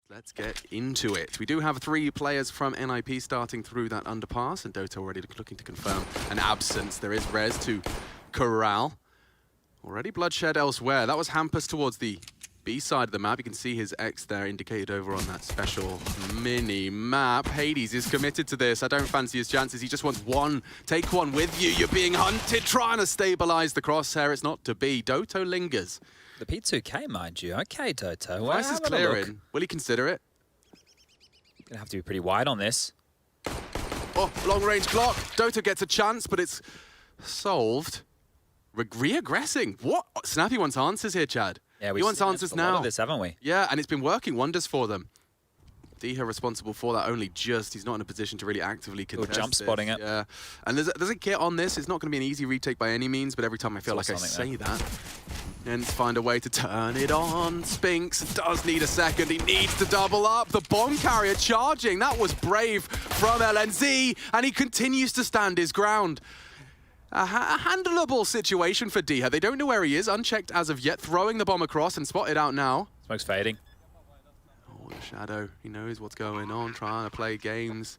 Let's get into it. We do have 3 players from NIP starting through that underpass, and Dota already looking to confirm an absence. There is Rez to corral. Already bloodshed elsewhere. That was Hampus towards the B side of the map. You can see his X there indicated over on that special mini map. Hades is committed to this. I don't fancy his chances. He just wants one. Take one with you. You're being hunted, trying to stabilize the crosshair. It's not to be. Doto lingers. The P2K, mind you. Okay, Doto. Well, this is clearing. Will he consider it? Gonna have to be pretty wide on this. Oh, long-range clock. Doto gets a chance, but it's solved. Re-aggressing. What? Snappy wants answers here, Chad. Yeah, he wants answers now. A lot of this, haven't we? Yeah, and it's been working wonders for them. Diha responsible for that only just. He's not in a position to really actively contest jump spotting it. Yeah, and there's a kit on this. It's not going to be an easy retake by any means, but every time I feel like I say that, ENCE find a way to turn it on. Spinks does need a second. He needs to double up. The bomb carrier charging. That was brave from LNZ, and he continues to stand his ground. A handleable situation for Diha. They don't know where he is, unchecked as of yet. Throwing the bomb across and spotted out now. Smoke's fading. Oh, the Shadow. He knows what's going on, trying to play games.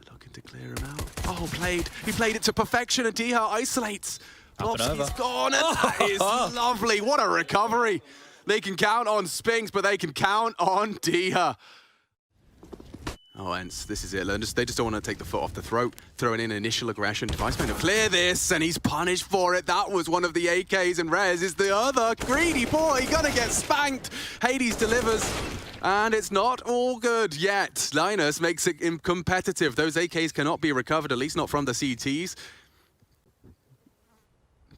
Looking to clear him out. Oh, played. He played it to perfection, and Diha isolates. Blobsky's gone, and that is lovely. What a recovery. They can count on Spinks, but they can count on Diha. Oh, ENCE, this is it. They just don't want to take the foot off the throat. Throwing in initial aggression. Device going to clear this, and he's punished for it. That was one of the AKs, and Rez is the other. Greedy boy, gonna get spanked. Hades delivers, and it's not all good yet. Linus makes it competitive. Those AKs cannot be recovered, at least not from the CTs.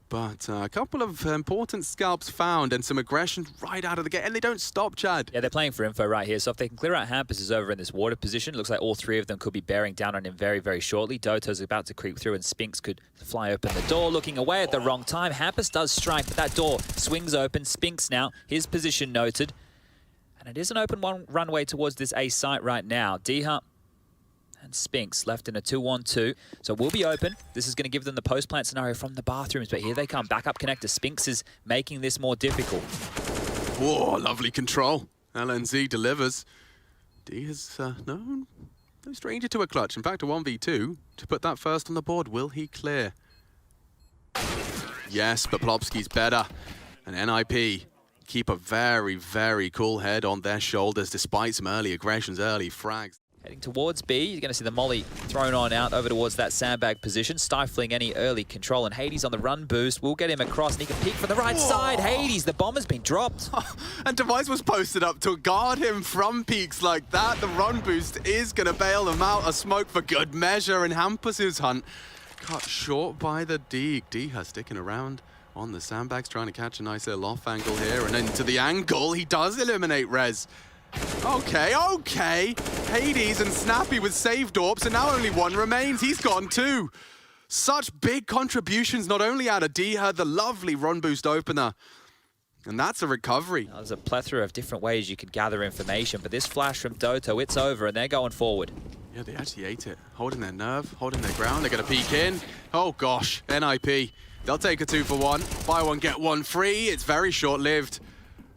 But a couple of important scalps found and some aggression right out of the gate. And they don't stop, Chad. Yeah, they're playing for info right here. So if they can clear out Hampus is over in this water position, it looks like all 3 of them could be bearing down on him very, very shortly. Doto's about to creep through and Spinks could fly open the door, looking away at the wrong time. Hampus does strike, but that door swings open. Spinks now, his position noted. And it is an open runway towards this A site right now. Diha and Spinks left in a 2-1-2. So it will be open. This is going to give them the post-plant scenario from the bathrooms. But here they come. Backup connector. Spinks is making this more difficult. Whoa, lovely control. LNZ delivers. Diha's no stranger to a clutch. In fact, a 1v2 to put that first on the board. Will he clear? Yes, but Plopsky's better. And NIP keep a very, very cool head on their shoulders despite some early aggressions, early frags. Heading towards B, you're going to see the molly thrown on out over towards that sandbag position, stifling any early control. And Hades on the run boost will get him across, and he can peek from the right side. Hades, the bomb has been dropped. And Device was posted up to guard him from peaks like that. The run boost is going to bail them out. A smoke for good measure, and Hampus's hunt cut short by the Deeg. Diha sticking around on the sandbags, trying to catch a nice little off angle here. And into the angle, he does eliminate Rez. Okay. Hades and Snappy with saved AWPs, and now only 1 remains. He's gone 2. Such big contributions, not only out of Diha, the lovely run boost opener. And that's a recovery. Now, there's a plethora of different ways you could gather information, but this flash from Doto, it's over, and they're going forward. Yeah, they actually ate it. Holding their nerve, holding their ground. They're going to peek in. Oh, gosh. NIP. They'll take a 2-for-1. Buy one, get one free. It's very short-lived.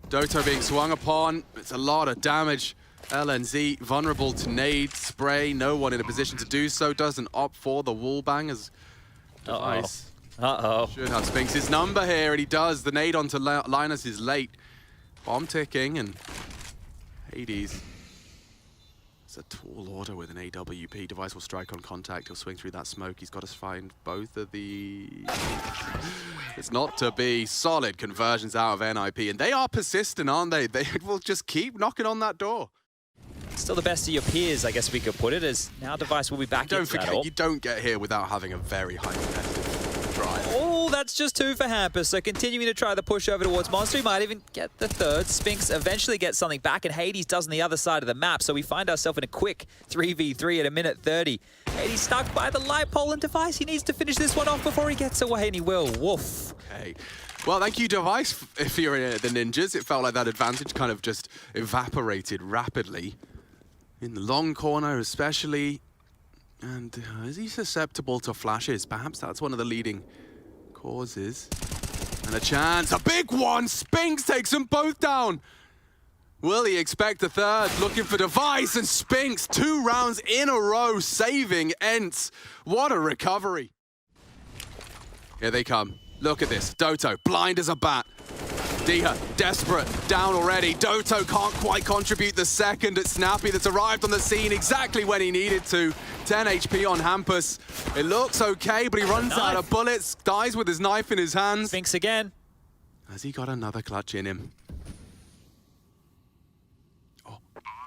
Doto being swung upon. It's a lot of damage. LNZ vulnerable to nade, spray. No one in a position to do so. Doesn't opt for the wall bang as Device. Should have Spinks' number here, and he does. The nade onto Linus is late. Bomb ticking, and Hades. It's a tall order with an AWP. Device will strike on contact. He'll swing through that smoke. He's got to find both of the... It's not to be. Solid conversions out of NIP. And they are persistent, aren't they? They will just keep knocking on that door. Still the best of your peers, I guess we could put it, as now Device will be back into that. Don't forget, you don't get here without having a very high competitive drive. Oh, that's just 2 for Hampus. So continuing to try the push over towards Monster. He might even get the 3rd. Spinks eventually gets something back, and Hades does on the other side of the map. So we find ourselves in a quick 3v3 at a minute 30. Hades stuck by the light pole, and Device, he needs to finish this one off before he gets away, and he will. Woof. Okay. Well, thank you, Device, if you're the ninjas. It felt like that advantage kind of just evaporated rapidly. In the long corner especially. And is he susceptible to flashes? Perhaps that's one of the leading causes. And a chance, a big one! Spinks takes them both down! Will he expect a third? Looking for Device and Spinks. 2 rounds in a row, saving ENCE. What a recovery. Here they come. Look at this. Doto, blind as a bat. Diha, desperate, down already. Doto can't quite contribute the second. It's Snappy that's arrived on the scene exactly when he needed to. 10 HP on Hampus. It looks okay, but he runs out of bullets, dies with his knife in his hands. Spinks again. Has he got another clutch in him?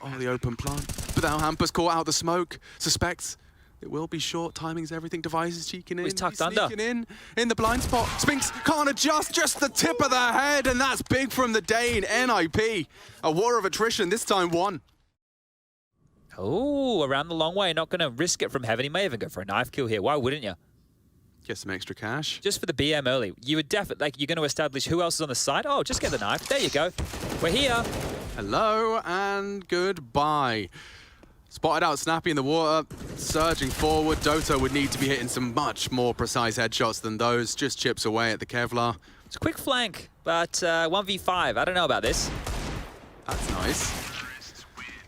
Oh, the open plant. But now Hampus caught out the smoke. Suspects it will be short. Timing's everything. Device is cheeking in. He's tucked under. In the blind spot. Spinks can't adjust. Just the tip of the head. And that's big from the Dane. NIP. A war of attrition. This time won. Oh, around the long way. Not going to risk it from heaven. He may even go for a knife kill here. Why wouldn't you? Get some extra cash. Just for the BM early. You would definitely, like, you're going to establish who else is on the side. Oh, just get the knife. There you go. We're here. Hello and goodbye. Spotted out Snappy in the water, surging forward. Doto would need to be hitting some much more precise headshots than those. Just chips away at the Kevlar. It's a quick flank, but 1v5. I don't know about this. That's nice.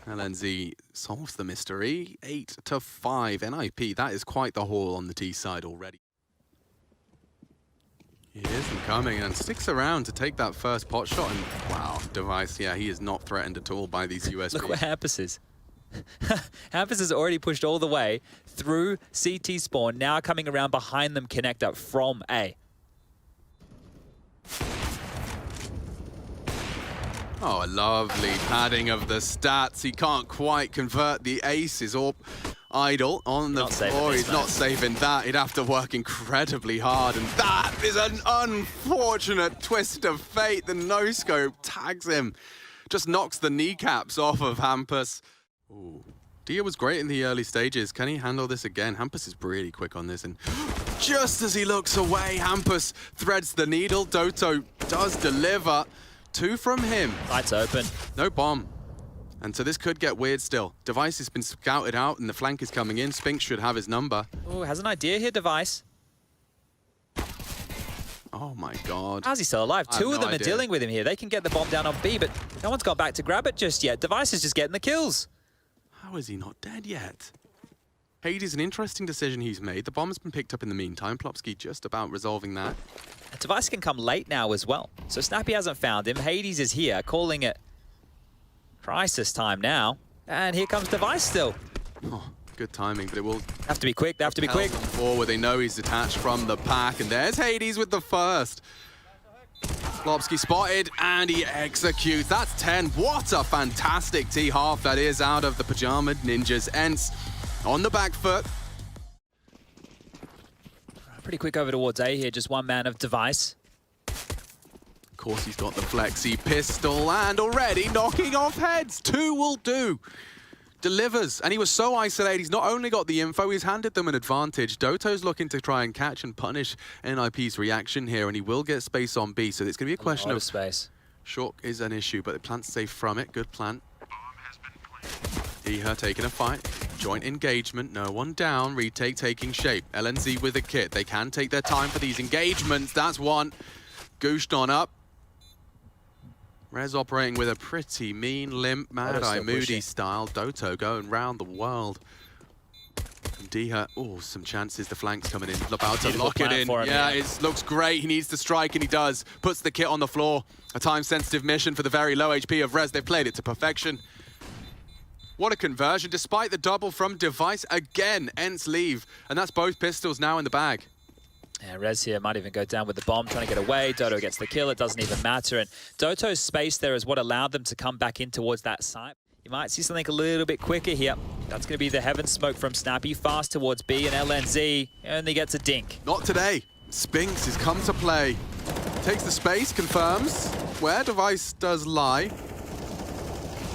LNZ solves the mystery. 8-5 NIP. That is quite the haul on the T side already. He isn't coming and sticks around to take that first pot shot. And wow, Device, yeah, he is not threatened at all by these USBs. Look where Hampus is. Hampus has already pushed all the way through CT spawn, now coming around behind them, connect up from A. Oh, a lovely padding of the stats. He can't quite convert the aces or idle on the floor. He's not saving that. He'd have to work incredibly hard. And that is an unfortunate twist of fate. The no-scope tags him. Just knocks the kneecaps off of Hampus. Ooh. Dia was great in the early stages. Can he handle this again? Hampus is really quick on this. And just as he looks away, Hampus threads the needle. Doto does deliver. 2 from him. Lights open. No bomb. And so this could get weird still. Device has been scouted out and the flank is coming in. Spinks should have his number. Oh, has an idea here, Device. Oh my God. How's he still alive? 2 of them are dealing with him here. They can get the bomb down on B, but no one's got back to grab it just yet. Device is just getting the kills. How is he not dead yet? Hades, an interesting decision he's made. The bomb's been picked up in the meantime. Plopsky just about resolving that. Device can come late now as well. So Snappy hasn't found him. Hades is here, calling it crisis time now. And here comes Device still. Oh, good timing, but it will have to be quick. They have to be quick. Forward, they know he's detached from the pack. And there's Hades with the first. Plopsky spotted, and he executes. That's 10. What a fantastic T-half that is out of the Pajama Ninjas. ENCE on the back foot. Pretty quick over towards A here, just one man of Device. Of course, he's got the flexi pistol, and already knocking off heads. 2 will do. Delivers, and he was so isolated. He's not only got the info, he's handed them an advantage. Doto's looking to try and catch and punish NIP's reaction here, and he will get space on B. So it's going to be a question of space. Short is an issue, but the plant's safe from it. Good plant. Iha taking a fight. Joint engagement, no one down. Retake taking shape. LNZ with a kit. They can take their time for these engagements. That's one. Gooshed on up. Rez operating with a pretty mean limp, Mad Eye Moody style. Doto going round the world. Diha, oh, some chances. The flank's coming in. About to lock it in. Yeah, it looks great. He needs to strike, and he does. Puts the kit on the floor. A time-sensitive mission for the very low HP of Rez. They've played it to perfection. What a conversion. Despite the double from Device, again, ENCE leave. And that's both pistols now in the bag. Yeah, Rez here might even go down with the bomb, trying to get away. Doto gets the kill. It doesn't even matter. And Doto's space there is what allowed them to come back in towards that site. You might see something a little bit quicker here. That's going to be the heaven smoke from Snappy. Fast towards B, and LNZ only gets a dink. Not today. Spinks has come to play. Takes the space, confirms where Device does lie.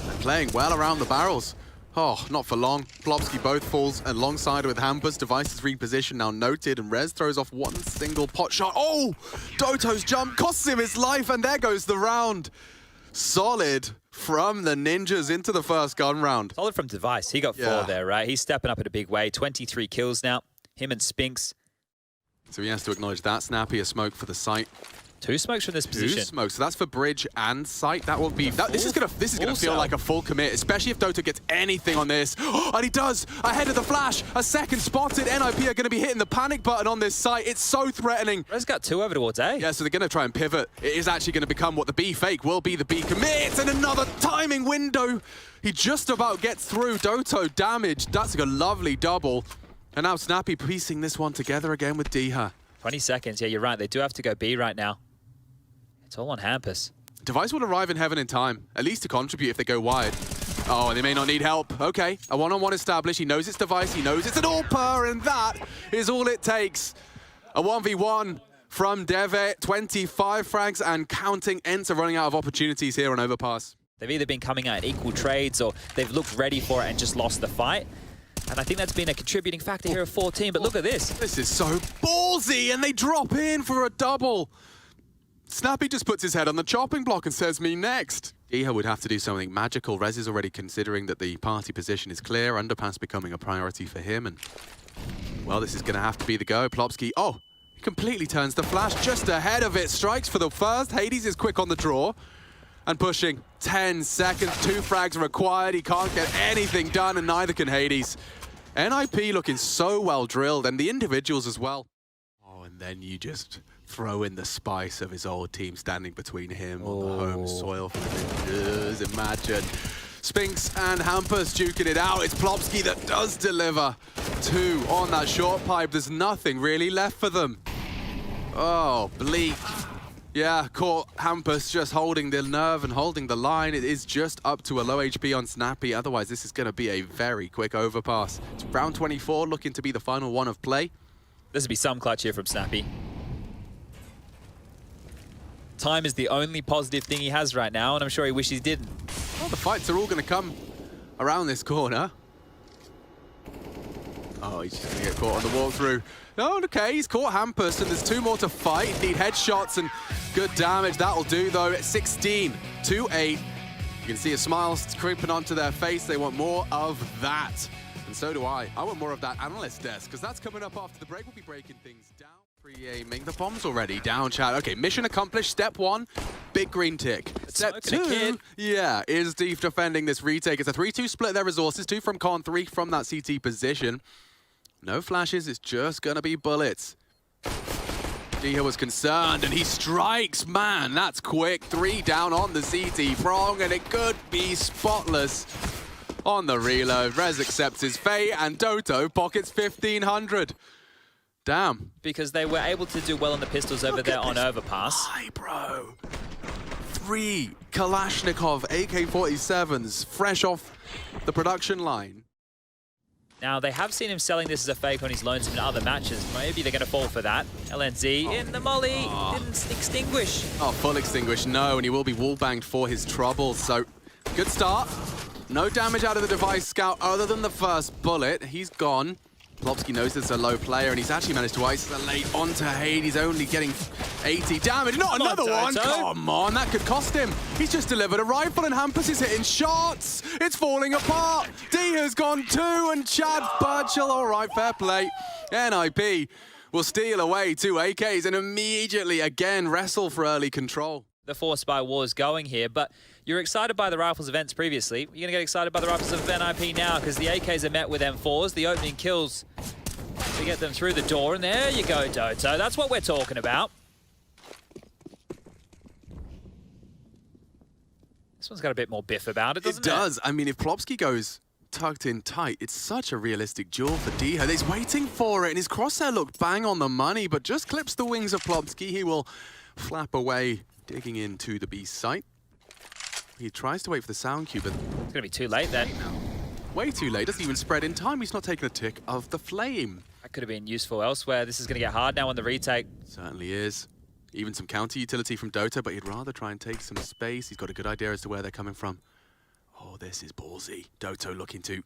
And playing well around the barrels. Oh, not for long. Plopsky both falls alongside with Hampus. Device is repositioned, now noted, and Rez throws off one single pot shot. Oh! Doto's jump costs him his life, and there goes the round. Solid from the Ninjas into the first gun round. Solid from Device. He got 4 there, right? He's stepping up in a big way. 23 kills now. Him and Spinks. So he has to acknowledge that. Snappy, a smoke for the site. 2 smokes from this position. 2 smokes. So that's for bridge and sight. That will be. This is gonna feel like a full commit, especially if Dota gets anything on this. And he does ahead of the flash. A second spotted. NIP are gonna be hitting the panic button on this site. It's so threatening. Res got 2 over towards A. Yeah, so they're gonna try and pivot. It is actually gonna become what the B fake will be. The B commit and another timing window. He just about gets through. Doto damaged. That's a lovely double. And now Snappy piecing this one together again with Diha. 20 seconds. Yeah, you're right. They do have to go B right now. It's all on Hampus. Device will arrive in heaven in time, at least to contribute if they go wide. Oh, and they may not need help. Okay, a one-on-one established. He knows it's Device. He knows it's an AWPer, and that is all it takes. A 1v1 from Devet, 25 frags and counting. ENCE are running out of opportunities here on Overpass. They've either been coming out in equal trades or they've looked ready for it and just lost the fight. And I think that's been a contributing factor here of 14, but look at this. This is so ballsy, and they drop in for a double. Snappy just puts his head on the chopping block and says, me next. Diha would have to do something magical. Rez is already considering that the party position is clear, underpass becoming a priority for him, and, well, this is going to have to be the go. Plopsky, oh, he completely turns the flash just ahead of it. Strikes for the first. Hades is quick on the draw and pushing. 10 seconds, 2 frags required. He can't get anything done, and neither can Hades. NIP looking so well drilled, and the individuals as well. Oh, and then you just throw in the spice of his old team standing between him on the home soil for the Ninjas. Imagine. Spinks and Hampus duking it out. It's Plopsky that does deliver 2 on that short pipe. There's nothing really left for them. Oh, bleak. Yeah, caught Hampus just holding the nerve and holding the line. It is just up to a low HP on Snappy. Otherwise, this is going to be a very quick overpass. It's round 24, looking to be the final one of play. This would be some clutch here from Snappy. Time is the only positive thing he has right now, and I'm sure he wishes he didn't. Well, the fights are all going to come around this corner. Oh, he's just going to get caught on the walkthrough. No, okay, he's caught Hampus, and there's 2 more to fight. Need headshots and good damage. That'll do, though. 16 to 8. You can see a smile creeping onto their face. They want more of that. And so do I. I want more of that analyst desk, because that's coming up after the break. We'll be breaking things down. Pre-aiming the bombs already. Down, chat. Okay, mission accomplished. Step 1, big green tick. Step 2, yeah, is Deef defending this retake. It's a 3-2 split their resources. 2 from Con, 3 from that CT position. No flashes, it's just gonna be bullets. Diha was concerned, and he strikes. Man, that's quick. 3 down on the CT prong, and it could be spotless on the reload. Rez accepts his fate, and Doto pockets 1,500. Damn. Because they were able to do well on the pistols over there on Overpass. Hi, bro. 3 Kalashnikov AK-47s fresh off the production line. Now, they have seen him selling this as a fake on his lonesome in other matches. Maybe they're going to fall for that. LNZ in the molly. Didn't extinguish. Oh, full extinguish, no, and he will be wall-banged for his trouble. So, good start. No damage out of the Device Scout other than the first bullet. He's gone. Plopsky knows it's a low player, and he's actually managed to isolate onto Hades, only getting 80 damage. Not another one! Come on, that could cost him. He's just delivered a rifle, and Hampus is hitting shots. It's falling apart. D has gone 2, and Chad Burchell, all right, fair play. NIP will steal away 2 AKs and immediately again wrestle for early control. The Force by Wars going here, but you're excited by the Rifles events previously. You're going to get excited by the Rifles of NIP now, because the AKs are met with M4s, the opening kills to get them through the door, and there you go, Doto. That's what we're talking about. This one's got a bit more biff about it, doesn't it? It does. I mean, if Plopsky goes tucked in tight, it's such a realistic duel for Diha. He's waiting for it, and his crosshair looked bang on the money, but just clips the wings of Plopsky. He will flap away, digging into the B site. He tries to wait for the sound cue, but it's going to be too late then. Way too late. Doesn't even spread in time. He's not taking a tick of the flame. That could have been useful elsewhere. This is going to get hard now on the retake. Certainly is. Even some counter utility from Dota, but he'd rather try and take some space. He's got a good idea as to where they're coming from. Oh, this is ballsy. Doto looking to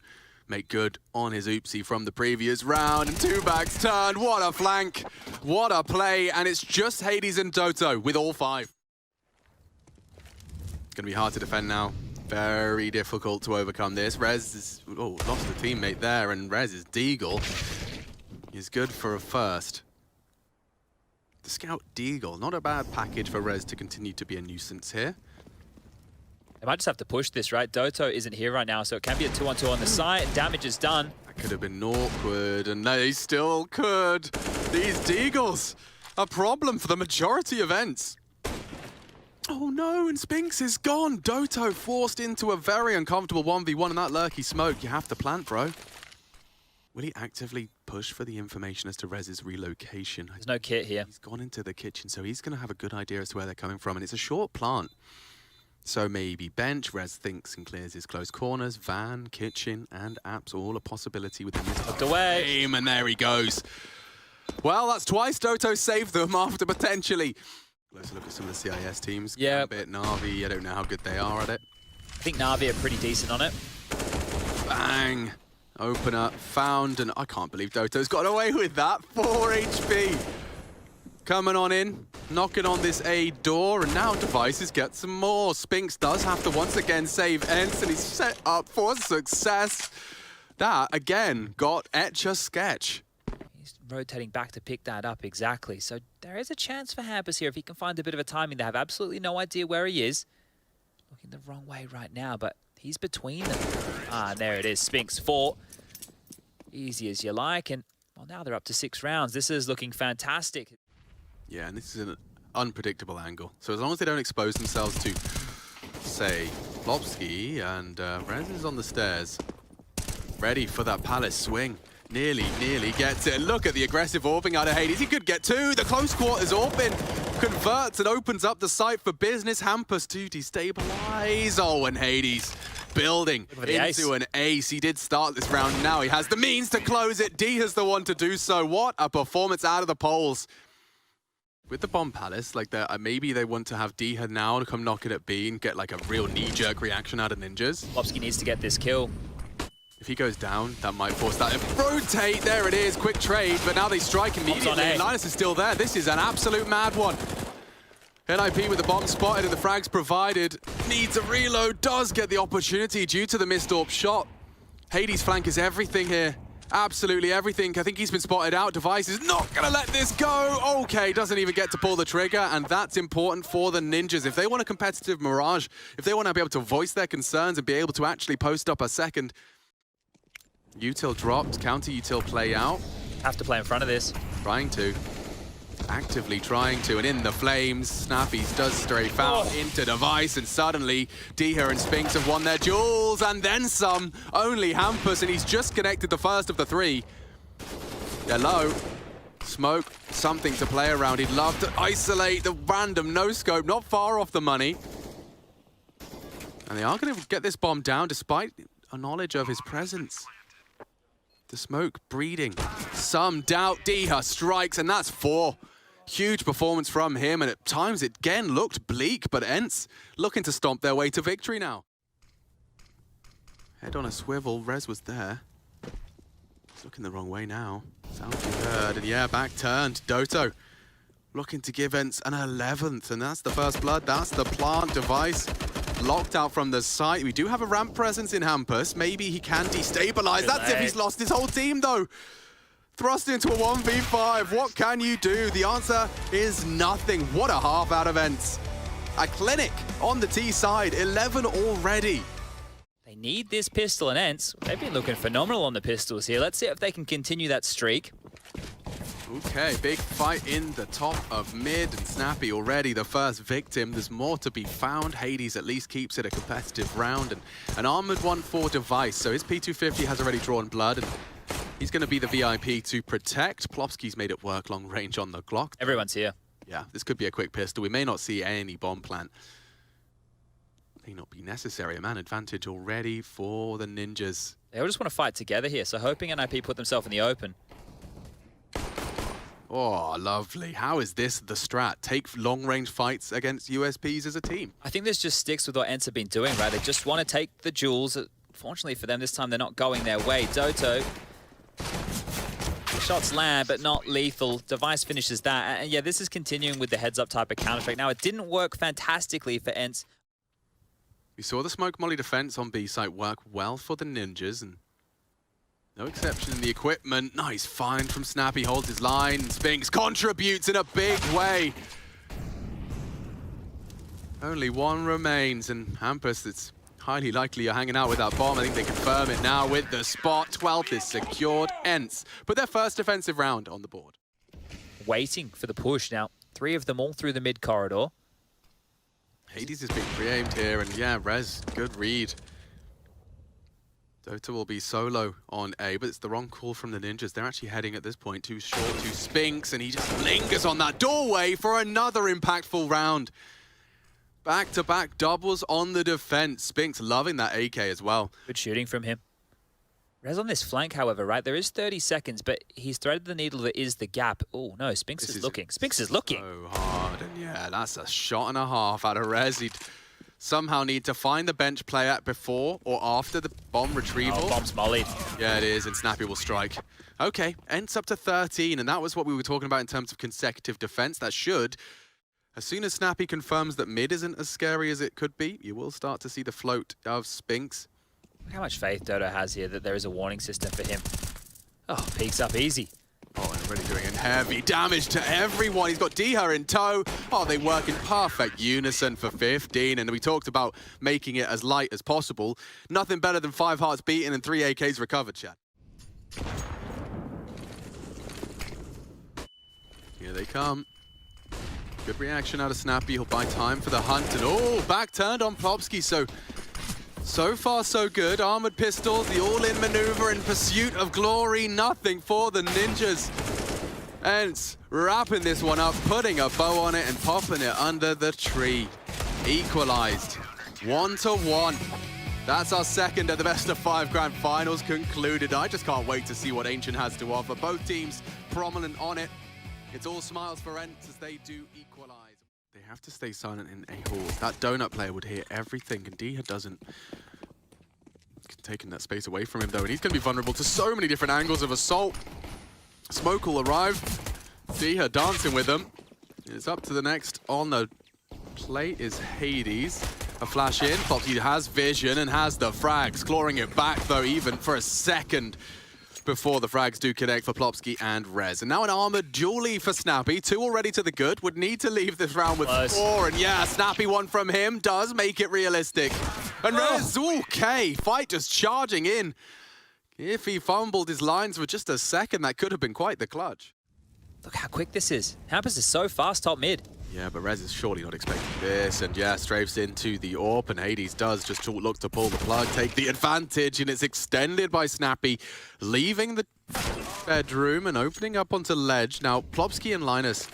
make good on his oopsie from the previous round, and 2 backs turned. What a flank. What a play. And it's just Hades and Doto with all 5. Going to be hard to defend now. Very difficult to overcome this. Rez is, lost a teammate there, and Rez is Deagle. He's good for a first. The Scout Deagle, not a bad package for Rez to continue to be a nuisance here. They might just have to push this, right? Doto isn't here right now, so it can be a 2-on-2 on the side, and damage is done. That could have been awkward, and they still could. These Deagles, a problem for the majority of ENCE. Oh no, and Spinks is gone. Doto forced into a very uncomfortable 1v1, and that lurky smoke, you have to plant, bro. Will he actively push for the information as to Rez's relocation? There's no kit here. He's gone into the kitchen, so he's going to have a good idea as to where they're coming from, and it's a short plant. So maybe bench, Rez thinks and clears his close corners, van, kitchen, and apps, all a possibility within this Looked away. game, and there he goes. Well, that's twice Doto saved them after potentially. Let's look at some of the CIS teams. Yeah. Gambit, Na'Vi, I don't know how good they are at it. I think Na'Vi are pretty decent on it. Bang! Opener found, and I can't believe Doto's got away with that. 4 HP. Coming on in, knocking on this A door, and now Devices get some more. Spinks does have to once again save ENCE, and he's set up for success. That, again, got Etch-a-Sketch. He's rotating back to pick that up, exactly. So there is a chance for Hampus here if he can find a bit of a timing. They have absolutely no idea where he is. Looking the wrong way right now, but he's between them. Ah, and there it is, Spinks 4. Easy as you like, and well, now they're up to 6 rounds. This is looking fantastic. Yeah, and this is an unpredictable angle. So as long as they don't expose themselves to, say, Plopsky, and Rez is on the stairs, ready for that Palace swing. Nearly gets it. Look at the aggressive orbing out of Hades. He could get 2. The close quarters orbing converts and opens up the site for business. Hampus to destabilize. Oh, and Hades building into an ace. He did start this round. Now he has the means to close it. D has the one to do so. What a performance out of the polls. With the Bomb Palace, like maybe they want to have Diha now to come knock it at B and get like a real knee-jerk reaction out of Ninjas. Plopsky needs to get this kill. If he goes down, that might force that. Rotate, there it is, quick trade, but now they strike immediately. Linus is still there. This is an absolute mad one. NIP with the bomb spotted and the frags provided. Needs a reload, does get the opportunity due to the missed AWP shot. Hades' flank is everything here. Absolutely everything. I think he's been spotted out. Device is not gonna let this go. Okay, doesn't even get to pull the trigger, and that's important for the Ninjas. If they want a competitive Mirage, if they want to be able to voice their concerns and be able to actually post up a second, util dropped, counter util play out. Have to play in front of this. Trying to. Actively trying to, and in the flames, Snappies does strafe out into Device, and suddenly Diha and Spinks have won their duels, and then some. Only Hampus, and he's just connected the first of the 3. They're low. Smoke, something to play around. He'd love to isolate the random no-scope, not far off the money. And they are going to get this bomb down despite a knowledge of his presence. The smoke breeding. Some doubt. Diha strikes, and that's 4. Huge performance from him, and at times it again looked bleak, but ENCE looking to stomp their way to victory now. Head on a swivel. Rez was there. He's looking the wrong way now. Sound you heard, and yeah, back turned. Doto looking to give ENCE an 11th, and that's the first blood. That's the plant. Device locked out from the site. We do have a ramp presence in Hampus. Maybe he can destabilize. That's if he's lost his whole team, though. Thrust into a 1v5. What can you do? The answer is nothing. What a half out of ENCE. A clinic on the T side. 11 already. They need this pistol, and ENCE, they've been looking phenomenal on the pistols here. Let's see if they can continue that streak. Okay, big fight in the top of mid, and Snappy already the first victim. There's more to be found. Hades at least keeps it a competitive round, and an armored one for Device. So his P250 has already drawn blood, and he's going to be the VIP to protect. Plopsky's made it work long range on the Glock. Everyone's here. Yeah, this could be a quick pistol. We may not see any bomb plant. May not be necessary. A man advantage already for the Ninjas. They all just want to fight together here, so hoping NIP put themselves in the open. Oh, lovely. How is this the strat? Take long-range fights against USPs as a team. I think this just sticks with what ENCE have been doing, right? They just want to take the jewels. Fortunately for them, this time they're not going their way. Doto, the shots land, but not lethal. Device finishes that. And yeah, this is continuing with the heads-up type of Counter-Strike. Now, it didn't work fantastically for ENCE. We saw the smoke molly defense on B site work well for the Ninjas, and No exception in the equipment. Nice find from Snappy, holds his line. Spinks contributes in a big way. Only one remains, and Hampus, it's highly likely you're hanging out with that bomb. I think they confirm it now with the spot. 12th is secured. ENCE put their first defensive round on the board. Waiting for the push now. 3 of them all through the mid corridor. Hades is being pre-aimed here, and yeah, Rez, good read. Dota will be solo on A, but it's the wrong call from the Ninjas. They're actually heading at this point too short to Spinks, and he just lingers on that doorway for another impactful round. Back-to-back doubles on the defense. Spinks loving that AK as well. Good shooting from him. Rez on this flank, however, right? There is 30 seconds, but he's threaded the needle that is the gap. Oh, no, Spinks is looking. Spinks is looking. So hard, and yeah, that's a shot and a half out of Rez. He'd somehow need to find the bench player before or after the bomb retrieval. Oh, bomb's mollied. Yeah, it is, and Snappy will strike. Okay, ENCE up to 13, and that was what we were talking about in terms of consecutive defense. That should, as soon as Snappy confirms that mid isn't as scary as it could be, you will start to see the float of Spinks. Look how much faith Dodo has here that there is a warning system for him. Oh, peeks up easy. Oh, and already doing heavy damage to everyone. He's got Diha in tow. Oh, they work in perfect unison for 15. And we talked about making it as light as possible. Nothing better than 5 hearts beaten and 3 AKs recovered, chat. Here they come. Good reaction out of Snappy. He'll buy time for the hunt. And oh, back turned on Plopsky. So far, so good. Armored pistols, the all-in maneuver in pursuit of glory. Nothing for the Ninjas. ENCE wrapping this one up, putting a bow on it and popping it under the tree. Equalized. 1-1. That's our second at the best of 5 grand finals concluded. I just can't wait to see what Ancient has to offer. Both teams prominent on it. It's all smiles for ENCE as they do equalize. They have to stay silent in A hall. That donut player would hear everything, and Diha doesn't. Taking that space away from him, though, and he's going to be vulnerable to so many different angles of assault. Smoke will arrive. Diha dancing with them. It's up to the next on the plate is Hades. A flash in. Plopsky has vision and has the frags. Clawing it back, though, even for a second before the frags do connect for Plopsky and Rez. And now an armored dually for Snappy. 2 already to the good. Would need to leave this round with 4. And yeah, Snappy one from him does make it realistic. And Rez, okay. Fight just charging in. If he fumbled his lines for just a second, that could have been quite the clutch. Look how quick this is. Hampus is so fast top mid. Yeah, but Rez is surely not expecting this, and yeah, strafes into the AWP, and Hades does just look to pull the plug, take the advantage, and it's extended by Snappy, leaving the bedroom and opening up onto ledge. Now, Plopsky and Linus,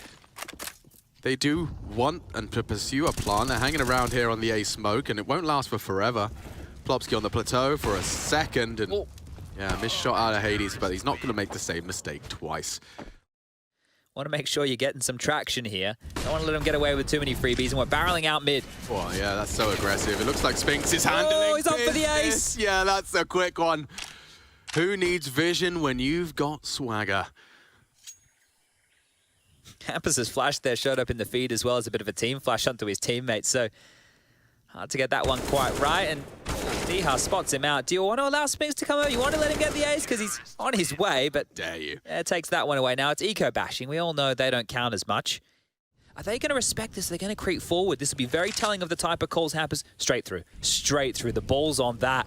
they do want and to pursue a plan. They're hanging around here on the A smoke, and it won't last for forever. Plopsky on the plateau for a second, and yeah, missed shot out of Hades, but he's not going to make the same mistake twice. Want to make sure you're getting some traction here. Don't want to let them get away with too many freebies, and we're barreling out mid. Oh, yeah, that's so aggressive. It looks like Spinks is handling Oh, he's up for the ace! Yeah, that's a quick one. Who needs vision when you've got swagger? Hampus has flashed there, showed up in the feed as well as a bit of a team flash onto his teammates, so hard to get that one quite right, and Diha spots him out. Do you want to allow Spinks to come over? You want to let him get the ace? Because he's on his way, but dare you. Yeah, it takes that one away. Now it's eco-bashing. We all know they don't count as much. Are they going to respect this? They're going to creep forward. This will be very telling of the type of calls Hampus. Straight through. Straight through. The ball's on that.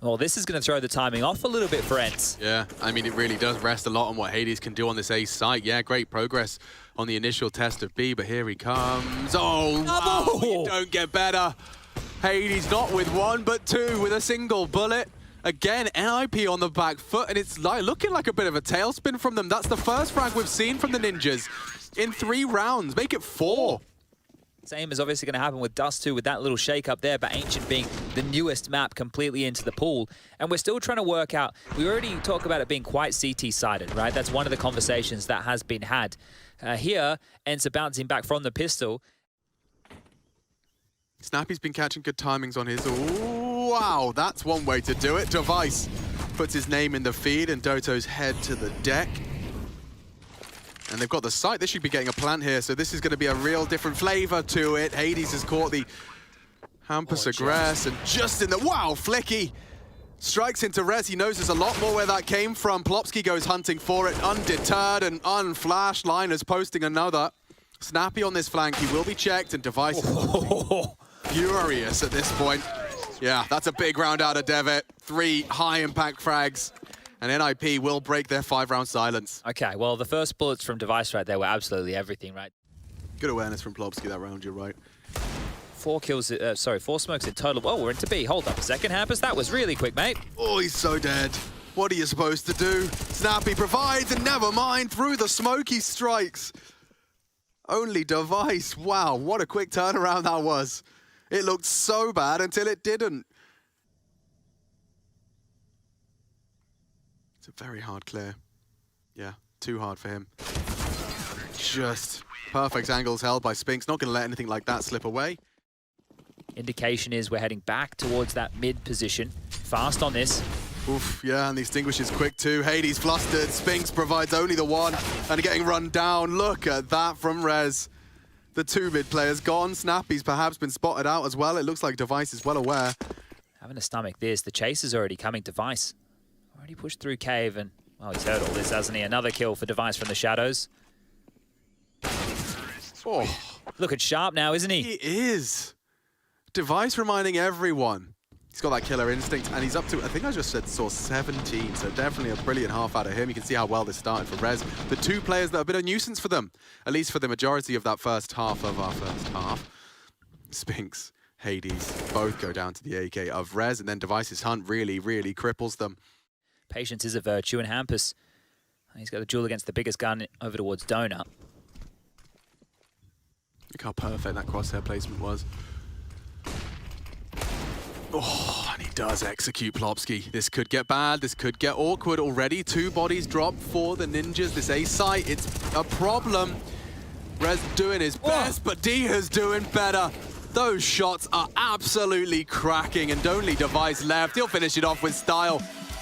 Well, this is going to throw the timing off a little bit for ENCE. Yeah, I mean, it really does rest a lot on what Hades can do on this ace site. Yeah, great progress on the initial test of B, but here he comes. Oh, wow, you don't get better. Hades not with 1, but 2 with a single bullet. Again, NIP on the back foot, and it's looking like a bit of a tailspin from them. That's the first frag we've seen from the Ninjas in 3 rounds. Make it 4. Same is obviously going to happen with Dust 2 with that little shake up there, but Ancient being the newest map completely into the pool. And we're still trying to work out, we already talk about it being quite CT-sided, right? That's one of the conversations that has been had. Here, ENCE are bouncing back from the pistol. Snappy's been catching good timings on his. Ooh, wow, that's one way to do it. Device puts his name in the feed and Doto's head to the deck. And they've got the site. They should be getting a plant here, so this is going to be a real different flavor to it. Hades has caught the Hampus aggress, and just in the... Wow, Flicky! Strikes into Rez. He knows there's a lot more where that came from. Plopsky goes hunting for it, undeterred and unflashed. Liners posting another. Snappy on this flank. He will be checked, and Device is furious at this point. Yeah, that's a big round out of Devitt. 3 high-impact frags. And NIP will break their 5-round silence. Okay, well, the first bullets from Device right there were absolutely everything, right? Good awareness from Plopsky that round, you're right. 4 kills, 4 smokes in total. Whoa, we're into B. Hold up a second, Hampus. That was really quick, mate. Oh, he's so dead. What are you supposed to do? Snappy provides, and never mind. Through the smoke, he strikes. Only Device. Wow, what a quick turnaround that was. It looked so bad until it didn't. It's a very hard clear. Yeah, too hard for him. Just perfect angles held by Spinks. Not going to let anything like that slip away. Indication is we're heading back towards that mid position. Fast on this. Oof, yeah, and the extinguish is quick too. Hades flustered. Spinks provides only the one and getting run down. Look at that from Rez. The 2 mid players gone. Snappy's perhaps been spotted out as well. It looks like Device is well aware. Having to stomach this. The chase is already coming. Device already pushed through cave, and well, he's heard all this, hasn't he? Another kill for Device from the shadows. Oh, looking sharp now, isn't he? He is. Device reminding everyone. He's got that killer instinct, and he's up to, I think I just saw 17, so definitely a brilliant half out of him. You can see how well this started for Rez. The 2 players that have been a nuisance for them, at least for the majority of that first half of our first half. Spinks, Hades, both go down to the AK of Rez, and then Device's hunt really, really cripples them. Patience is a virtue, and Hampus, he's got the duel against the biggest gun over towards Donut. Look how perfect that crosshair placement was. Oh, and he does execute Plopsky. This could get bad. This could get awkward already. 2 bodies dropped for the Ninjas. This A site, it's a problem. Rez doing his best, but Diha's doing better. Those shots are absolutely cracking, and only Device left. He'll finish it off with style.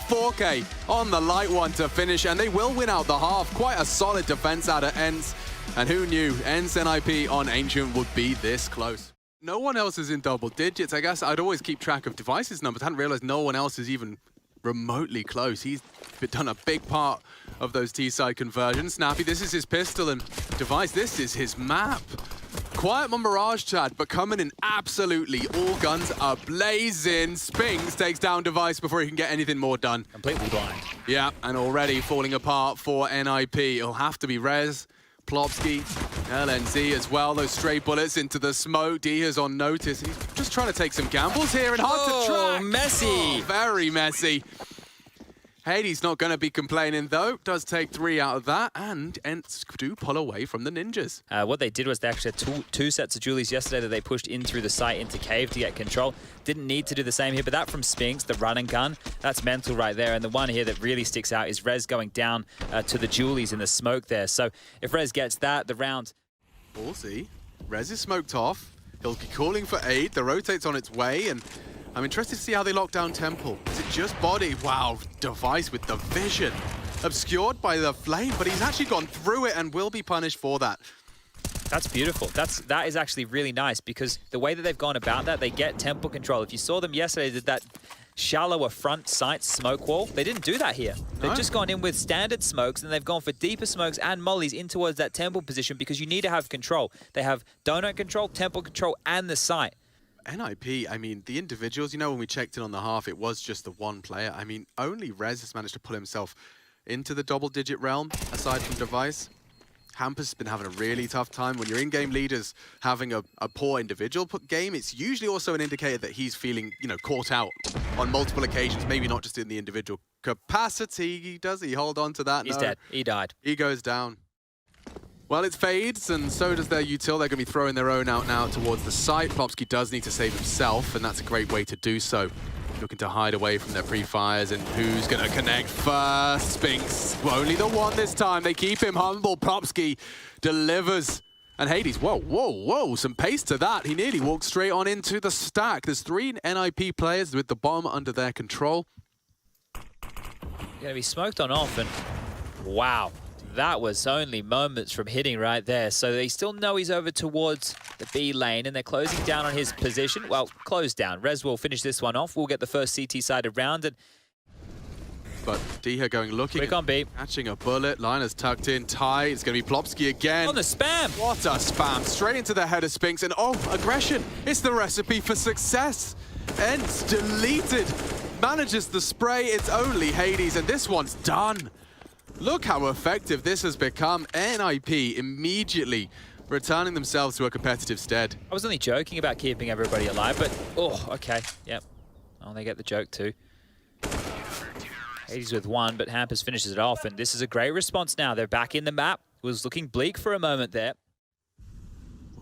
4K on the light one to finish, and they will win out the half. Quite a solid defense out of ENCE. And who knew ENCE NIP on Ancient would be this close? No one else is in double digits. I guess I'd always keep track of Device's numbers. I hadn't realized no one else is even remotely close. He's done a big part of those T-side conversions. Snappy, this is his pistol, and Device, this is his map. Quiet on Mirage, Chad, but coming in absolutely all guns are blazing. Spinks takes down Device before he can get anything more done. Completely blind. Yeah, and already falling apart for NIP. It'll have to be Rez, Plopsky, LNZ as well. Those stray bullets into the smoke. Diha's on notice. He's just trying to take some gambles here and hard to track. Messy. Oh, very messy. Hades not going to be complaining, though. Does take 3 out of that, and ENCE do pull away from the Ninjas. What they did was they actually had 2 sets of Julies yesterday that they pushed in through the site into cave to get control. Didn't need to do the same here, but that from Spinks, the run and gun, that's mental right there. And the one here that really sticks out is Rez going down to the Julies in the smoke there. So if Rez gets that, the round... We'll see. Rez is smoked off. He'll be calling for aid. The rotate's on its way, and I'm interested to see how they lock down Temple. Is it just body? Wow, Device with the vision. Obscured by the flame, but he's actually gone through it and will be punished for that. That's beautiful. That is actually really nice, because the way that they've gone about that, they get Temple control. If you saw them yesterday, they did that shallower front sight smoke wall. They didn't do that here. They've just gone in with standard smokes, and they've gone for deeper smokes and mollies in towards that Temple position, because you need to have control. They have donut control, Temple control, and the sight. NIP, I mean, the individuals, you know, when we checked in on the half, it was just the 1 player. I mean, only Rez has managed to pull himself into the double-digit realm, aside from Device. Hampus has been having a really tough time. When your in-game leader's having a poor individual game, it's usually also an indicator that he's feeling, you know, caught out on multiple occasions, maybe not just in the individual capacity. Does he hold on to that? He's no. dead. He died. He goes down. Well, it fades, and so does their util. They're going to be throwing their own out now towards the site. Plopsky does need to save himself, and that's a great way to do so. Looking to hide away from their pre-fires, and who's going to connect first? Spinks, only the one this time. They keep him humble. Plopsky delivers. And Hades, whoa, whoa, whoa, some pace to that. He nearly walked straight on into the stack. There's 3 NIP players with the bomb under their control. Going to be smoked on off, and wow. that was only moments from hitting right there. So they still know he's over towards the B lane, and they're closing down on his position. Well, close down. Rez will finish this one off. We'll get the first CT-sided round. And but Diha going looking, quick on B. catching a bullet. Linus tucked in tight. It's going to be Plopsky again. On the spam. What a spam. Straight into the head of Spinks. And oh, aggression. It's the recipe for success. ENCE deleted. Manages the spray. It's only Hades, and this one's done. Look how effective this has become. NIP immediately returning themselves to a competitive stead. I was only joking about keeping everybody alive, but oh, okay, yep. Oh, they get the joke too. Hades with one, but Hampus finishes it off, and this is a great response now. They're back in the map. It was looking bleak for a moment there.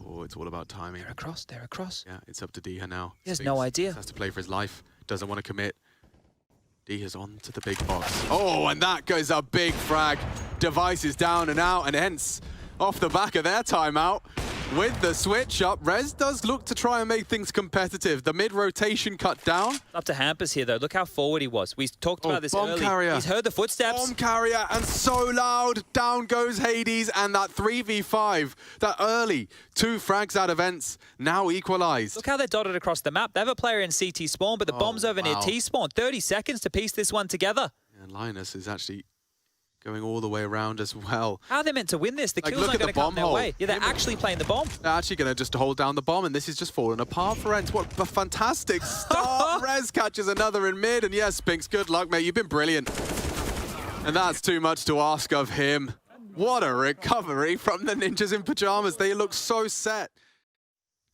Oh, it's all about timing. They're across, they're across. Yeah, it's up to Diha now. He has Spinks no idea. has to play for his life. Doesn't want to commit. Diha's on to the big box. Oh, and that goes a big frag. Device is down and out, and ENCE off the back of their timeout with the switch up. Rez does look to try and make things competitive. The mid-rotation cut down. Up to Hampus here, though. Look how forward he was. We talked about this bomb early. Carrier. He's heard the footsteps. Bomb carrier, and so loud. Down goes Hades, and that 3v5, that early 2 frags out of ENCE, now equalized. Look how they're dotted across the map. They have a player in CT spawn, but the bomb's over near T spawn. 30 seconds to piece this one together. And Linus is actually going all the way around as well. How are they meant to win this? The kills aren't going to come their way. Yeah, they're actually playing the bomb. They're actually going to just hold down the bomb, and this is just falling apart for ENCE. What a fantastic start. Rez catches another in mid, and yes, Spinks, good luck, mate. You've been brilliant. And that's too much to ask of him. What a recovery from the Ninjas in Pajamas. They look so set.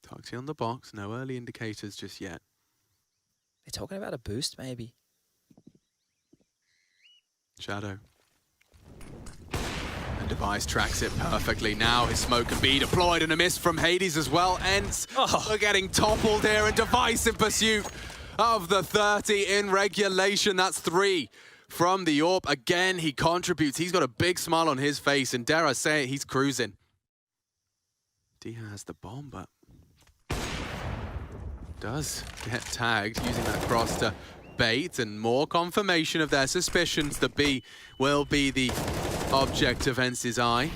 Toxie on the box. No early indicators just yet. They're talking about a boost, maybe. Shadow. And Device tracks it perfectly. Now his smoke can be deployed, and a miss from Hades as well. ENCE are getting toppled here, and Device in pursuit of the 30 in regulation. That's 3 from the AWP. Again, he contributes. He's got a big smile on his face, and dare I say it, he's cruising. Diha has the bomb, but does get tagged using that cross to bait, and more confirmation of their suspicions that B will be the object of ENCE's eye.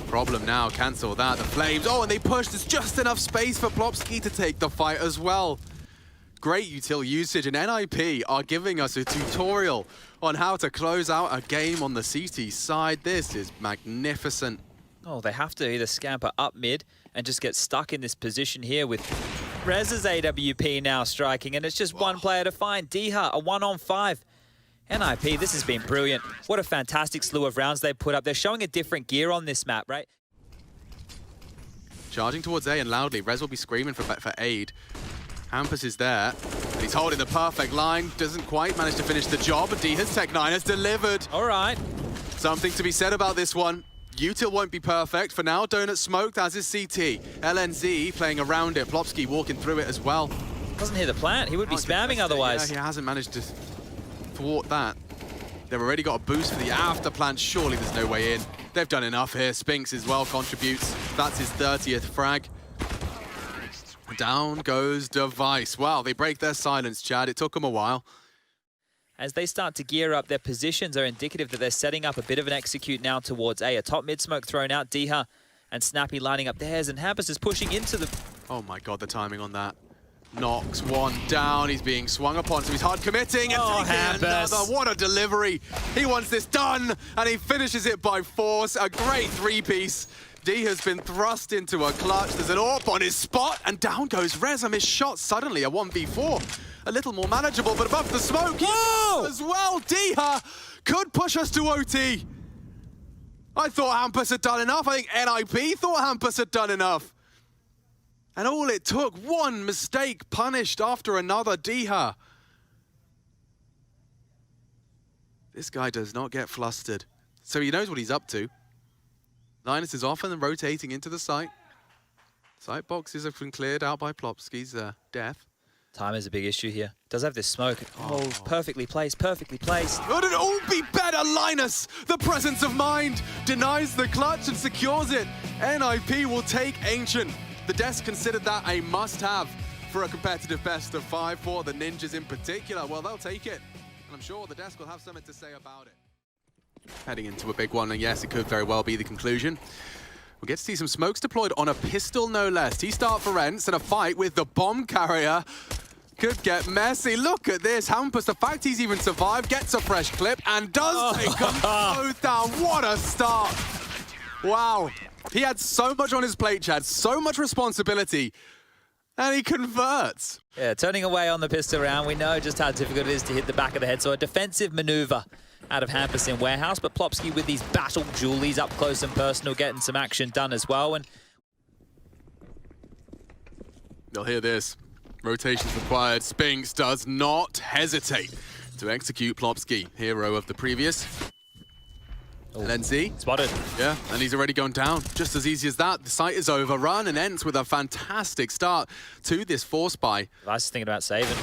Problem now, cancel that, the flames. Oh, and they push. There's just enough space for Plopsky to take the fight as well. Great util usage, and NIP are giving us a tutorial on how to close out a game on the CT side. This is magnificent. Oh, they have to either scamper up mid and just get stuck in this position here with Rez's AWP now striking, and it's just one player to find. Diha, a 1-on-5. NIP, this has been brilliant. What a fantastic slew of rounds they put up. They're showing a different gear on this map, right? Charging towards A, and loudly, Rez will be screaming for aid. Hampus is there, and he's holding the perfect line. Doesn't quite manage to finish the job, but Diha's Tech 9 has delivered. All right. Something to be said about this one. Util won't be perfect. For now, Donut smoked, as is CT. LNZ playing around it. Plopsky walking through it as well. Doesn't hear the plant. He would be spamming otherwise. Yeah, he hasn't managed to thwart that. They've already got a boost for the after plant. Surely there's no way in. They've done enough here. Spinks as well contributes. That's his 30th frag. Down goes Device. Wow, they break their silence, Chad. It took them a while. As they start to gear up, their positions are indicative that they're setting up a bit of an execute now towards A. A top mid smoke thrown out. Diha and Snappy lining up theirs, and Hampus is pushing into the... Oh my god, the timing on that. Knocks one down. He's being swung upon, so he's hard committing and taking another. What a delivery. He wants this done, and he finishes it by force. A great 3-piece. D has been thrust into a clutch. There's an AWP on his spot, and down goes Rez. A missed shot suddenly, a 1v4. A little more manageable, but above the smoke as well. Diha could push us to OT. I thought Hampus had done enough. I think NIP thought Hampus had done enough. And all it took, one mistake punished after another. Diha. This guy does not get flustered. So he knows what he's up to. Linus is off and then rotating into the site. Site boxes have been cleared out by Plopsky's death. Time is a big issue here. Does have this smoke. Oh, perfectly placed, perfectly placed. Could it all be better? Linus, the presence of mind, denies the clutch and secures it. NIP will take Ancient. The desk considered that a must-have for a competitive best of 5 for the Ninjas in particular. Well, they'll take it. And I'm sure the desk will have something to say about it. Heading into a big one, and yes, it could very well be the conclusion. We'll get to see some smokes deployed on a pistol, no less. T-start for ENCE, and a fight with the bomb carrier could get messy. Look at this. Hampus, the fact he's even survived, gets a fresh clip, and does take them both down. What a start. Wow. He had so much on his plate, Chad, so much responsibility, and he converts. Yeah, turning away on the pistol round. We know just how difficult it is to hit the back of the head, so a defensive maneuver out of Hampus in Warehouse, but Plopsky with these battle Julies up close and personal, getting some action done as well. And they'll hear this. Rotations required. Spinks does not hesitate to execute Plopsky, hero of the previous. ENCE. Spotted. Yeah, and he's already gone down. Just as easy as that. The site is overrun, and ENCE with a fantastic start to this force buy. Vice is thinking about saving.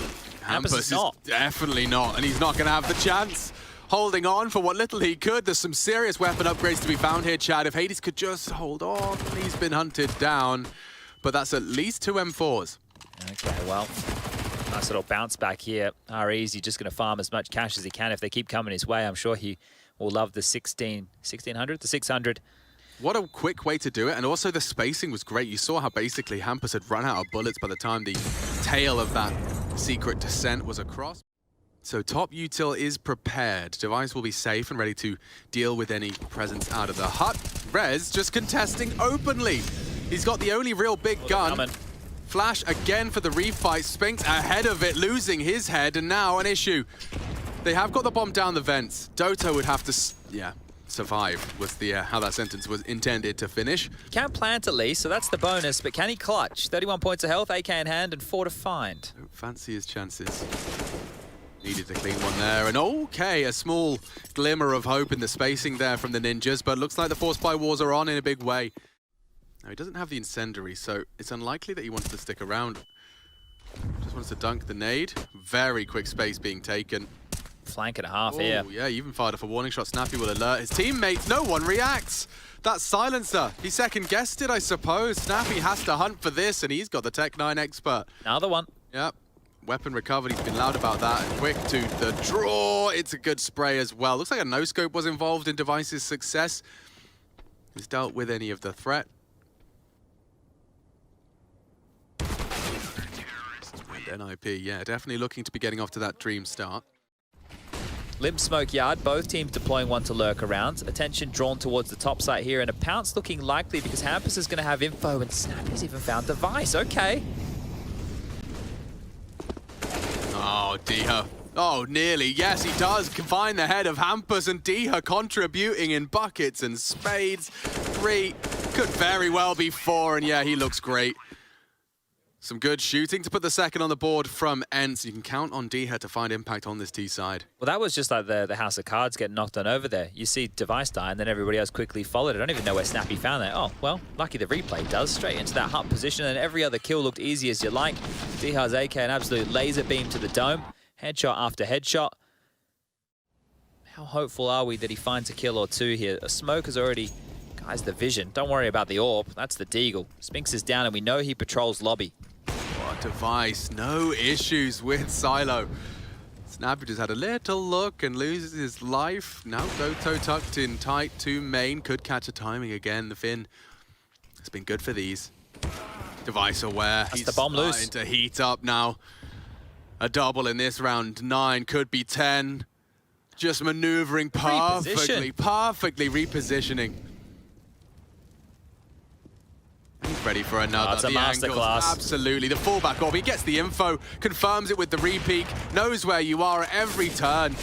Hampus is not. Definitely not, and he's not going to have the chance. Holding on for what little he could. There's some serious weapon upgrades to be found here, Chad. If Hades could just hold on, he's been hunted down. But that's at least 2 M4s. Okay, well, nice little bounce back here. RE's just going to farm as much cash as he can. If they keep coming his way, I'm sure he will love the 1600, the 600. What a quick way to do it, and also the spacing was great. You saw how basically Hampus had run out of bullets by the time the tail of that secret descent was across. So top util is prepared. Device will be safe and ready to deal with any presence out of the hut. Rez just contesting openly. He's got the only real big gun. Flash again for the refight. Spinks ahead of it, losing his head, and now an issue. They have got the bomb down the vents. Doto would have to, survive was the how that sentence was intended to finish. He can plant at least, so that's the bonus, but can he clutch? 31 points of health, AK in hand, and 4 to find. Don't fancy his chances. Needed a clean one there, and okay, a small glimmer of hope in the spacing there from the ninjas, but looks like the force buy wars are on in a big way. Now, he doesn't have the incendiary, so it's unlikely that he wants to stick around. Just wants to dunk the nade. Very quick space being taken. Flank and a half here. Yeah, he even fired off a warning shot. Snappy will alert his teammates. No one reacts. That silencer. He second-guessed it, I suppose. Snappy has to hunt for this, and he's got the Tech 9 expert. Another one. Yep. Weapon recovered. He's been loud about that. Quick to the draw. It's a good spray as well. Looks like a no-scope was involved in Device's success. He's dealt with any of the threat. And NIP, yeah, definitely looking to be getting off to that dream start. Limp Smoke Yard, both teams deploying one to lurk around. Attention drawn towards the top site here, and a pounce looking likely because Hampus is going to have info, and Snappy's even found Device. Okay. Oh, Diha. Oh, nearly. Yes, he does. Can find the head of Hampus, and Diha contributing in buckets and spades. 3, could very well be 4, and yeah, he looks great. Some good shooting to put the second on the board from ENCE. You can count on Diha to find impact on this T side. Well, that was just like the House of Cards getting knocked on over there. You see Device die, and then everybody else quickly followed. I don't even know where Snappy found that. Oh, well, lucky the replay does. Straight into that hut position, and every other kill looked easy as you like. Diha's AK, an absolute laser beam to the dome. Headshot after headshot. How hopeful are we that he finds a kill or 2 here? A smoke has already... Guys, the vision. Don't worry about the AWP. That's the Deagle. Spinks is down, and we know he patrols lobby. Device, no issues with Silo. Snappy just had a little look and loses his life. Now Doto tucked in tight to main. Could catch a timing again. The Finn has been good for these. Device aware. That's the bomb loose. He's starting to heat up now. A double in this round. 9, could be 10. Just maneuvering perfectly, perfectly repositioning. Ready for another. It's a masterclass. Absolutely. The fallback orb. He gets the info, confirms it with the repeak, knows where you are at every turn.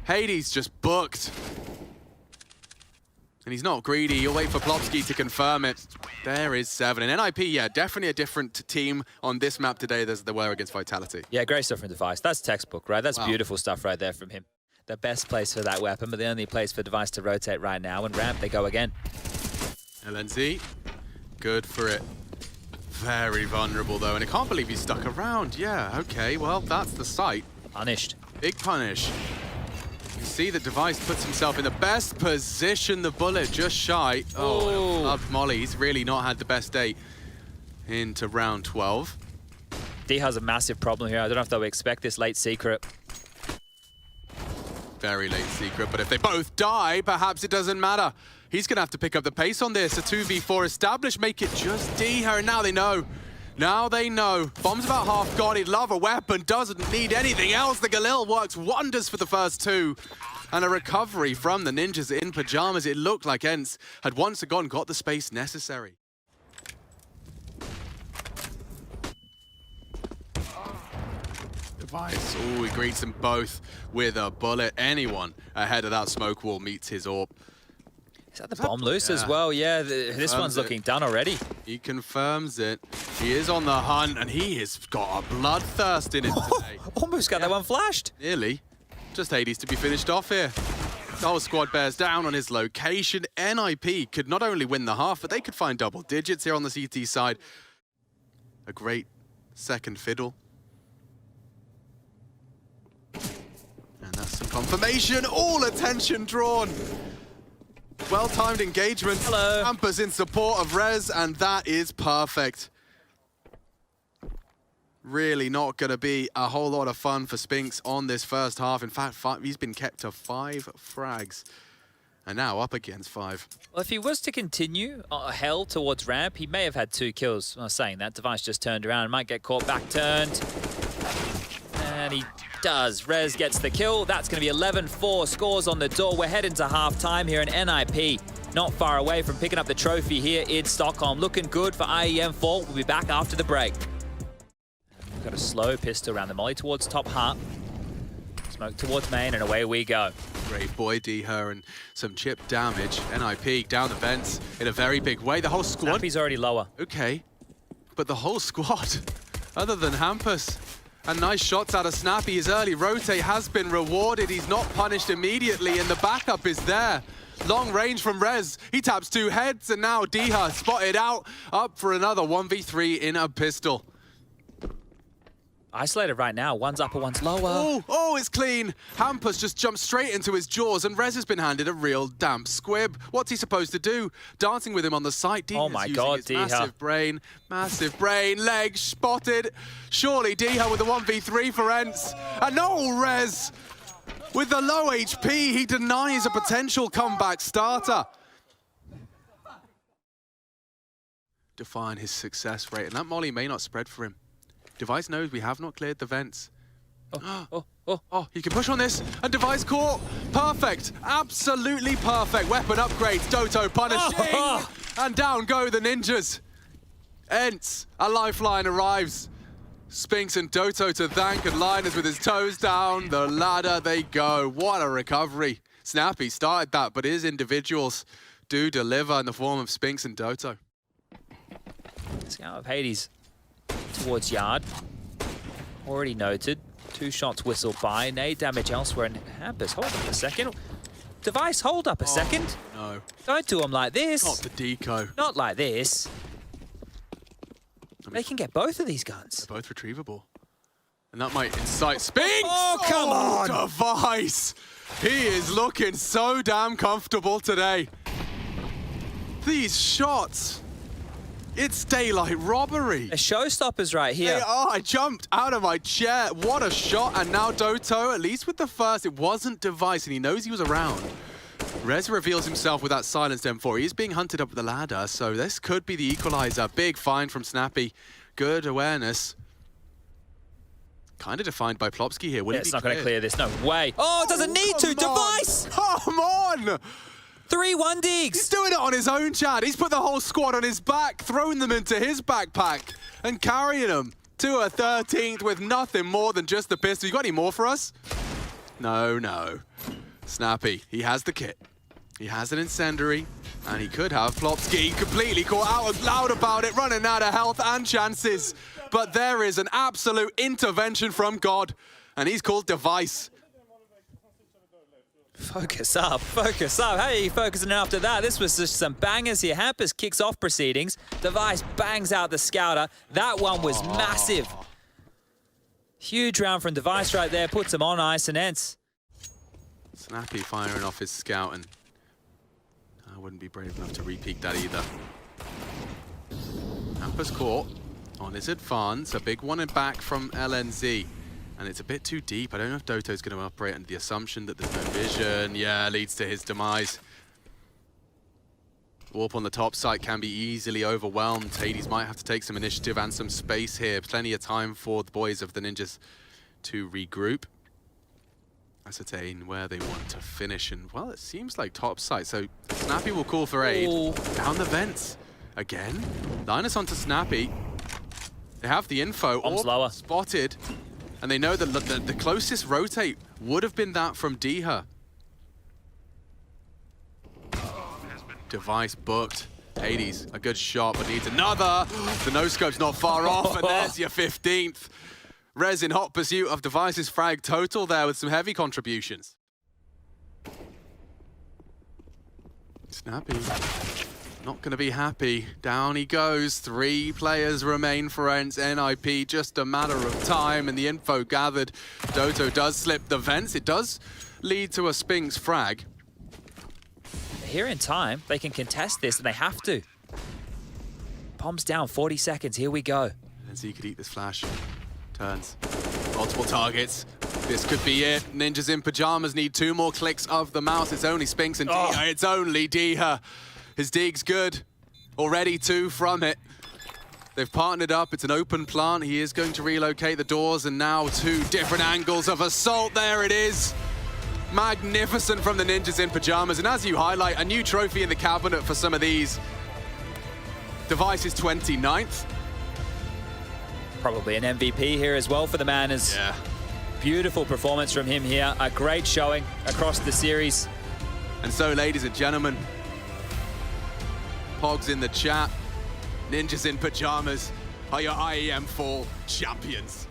Hades just booked. And he's not greedy. He'll wait for Plopsky to confirm it. There is 7. And NIP, yeah, definitely a different team on this map today than they were against Vitality. Yeah, great stuff from Device. That's textbook, right? That's beautiful stuff right there from him. The best place for that weapon, but the only place for Device to rotate right now. And ramp, they go again. LNZ. Good for it. Very vulnerable, though, and I can't believe he's stuck around. Yeah, okay, well, that's the site. Punished. Big punish. You see the Device puts himself in the best position. The bullet just shy. Oh, loved Molly. He's really not had the best day into round 12. D has a massive problem here. I don't know if they'll expect this late secret. very late secret, but if they both die, perhaps it doesn't matter. He's going to have to pick up the pace on this. A 2v4 established, make it just D-Her, and now they know. Now they know. Bomb's about half gone. He'd love a weapon, doesn't need anything else. The Galil works wonders for the first two. And a recovery from the ninjas in pajamas. It looked like ENCE had once again got the space necessary. Device, oh, he greets them both with a bullet. Anyone ahead of that smoke wall meets his AWP. Is that the bomb loose as well? Yeah, this one's looking done already. He confirms it. He is on the hunt, and he has got a bloodthirst in him today. Almost got that one flashed. Nearly. Just Hades to be finished off here. The whole squad bears down on his location. NIP could not only win the half, but they could find double digits here on the CT side. A great second fiddle. And that's some confirmation. All attention drawn. Well-timed engagement. Hello. Campus in support of Rez, and that is perfect. Really not going to be a whole lot of fun for Spinks on this first half. In fact, he's been kept to 5 frags, and now up against 5. Well, if he was to continue hell towards ramp, he may have had 2 kills. I was saying that Device just turned around and might get caught back turned. And he does. Rez gets the kill. That's going to be 11-4 scores on the door. We're heading to half-time here in NIP. Not far away from picking up the trophy here in Stockholm. Looking good for IEM Fall. We'll be back after the break. Got a slow pistol around the molly towards top heart. Smoke towards main, and away we go. Great boy, D-Her, and some chip damage. NIP down the vents in a very big way. The whole squad... Snappy's already lower. Okay, but the whole squad, other than Hampus, and nice shots out of Snappy. His early rotate has been rewarded. He's not punished immediately, and the backup is there. Long range from Rez. He taps 2 heads, and now D-Her spotted out, up for another 1v3 in a pistol. Isolated right now. One's upper, one's lower. Oh, it's clean. Hampus just jumped straight into his jaws, and Rez has been handed a real damp squib. What's he supposed to do? Dancing with him on the site. Oh my God, D-Her. Massive brain, leg spotted. Surely D-Her with the 1v3 for ENCE. And no, Rez, with the low HP, he denies a potential comeback starter. Define his success rate, and that molly may not spread for him. Device knows we have not cleared the vents. Oh, he can push on this, and Device caught. Perfect, absolutely perfect. Weapon upgrades, Doto punishing, and down go the ninjas. ENCE, a lifeline arrives. Spinks and Doto to thank, and Linus with his toes down. The ladder they go. What a recovery. Snappy started that, but his individuals do deliver in the form of Spinks and Doto. Scout of Hades towards yard. Already noted. 2 shots whistled by. Nade damage elsewhere. And Hampus, hold up a second. Device, hold up a second. No. Don't do him like this. Not the deco. Not like this. They can get both of these guns. They're both retrievable. And that might incite Spinks! Oh, come on! Device! He is looking so damn comfortable today. These shots. It's daylight robbery. A showstopper's right here. They are. I jumped out of my chair. What a shot. And now Doto, at least with the first, it wasn't Device, and he knows he was around. Rez reveals himself with that silenced M4. He's being hunted up the ladder, so this could be the equalizer. Big find from Snappy. Good awareness. Kind of defined by Plopsky here. Will it's not going to clear this. No way. Oh, it doesn't need to. Device! Come on! 3-1 digs. He's doing it on his own, Chad. He's put the whole squad on his back, throwing them into his backpack, and carrying them to a 13th with nothing more than just the pistol. You got any more for us? No. Snappy, he has the kit. He has an incendiary, and he could have Plopsky completely caught out loud about it, running out of health and chances. But there is an absolute intervention from God, and he's called Device. Focus up, focus up. How are you focusing after that? This was just some bangers here. Hampus kicks off proceedings. Device bangs out the scouter. That one was massive. Huge round from Device right there. Puts him on ice, and ENCE. Snappy firing off his scout, and I wouldn't be brave enough to re-peek that either. Hampus caught on his advance. A big one and back from LNZ. And it's a bit too deep. I don't know if Doto's going to operate under the assumption that there's no vision. Yeah, leads to his demise. Warp on the top side can be easily overwhelmed. Hades might have to take some initiative and some space here. Plenty of time for the boys of the Ninjas to regroup. Ascertain where they want to finish. And, well, it seems like top side. So Snappy will call for aid. Ooh. Down the vents. Again. Linus onto Snappy. They have the info. Bomb's lower. Spotted. And they know that the closest rotate would have been that from Diha. Device booked. Hades, a good shot, but needs another. The no-scope's not far off, and there's your 15th. Rez in hot pursuit of Device's frag total there with some heavy contributions. Snappy, not going to be happy. Down he goes. 3 players remain for ENCE NIP. Just a matter of time, and the info gathered. Doto does slip the vents. It does lead to a Spinks frag. Here in time, they can contest this, and they have to. Bombs down, 40 seconds. Here we go. And Z could eat this flash. Turns. Multiple targets. This could be it. Ninjas in pajamas need 2 more clicks of the mouse. It's only Spinks and Diha. It's only Diha. His dig's good. Already 2 from it. They've partnered up. It's an open plant. He is going to relocate the doors, and now 2 different angles of assault. There it is. Magnificent from the Ninjas in pajamas. And as you highlight, a new trophy in the cabinet for some of these. Device is 29th. Probably an MVP here as well for the Manners. Yeah. Beautiful performance from him here. A great showing across the series. And so, ladies and gentlemen, Pogs in the chat, Ninjas in pajamas are your IEM Fall champions.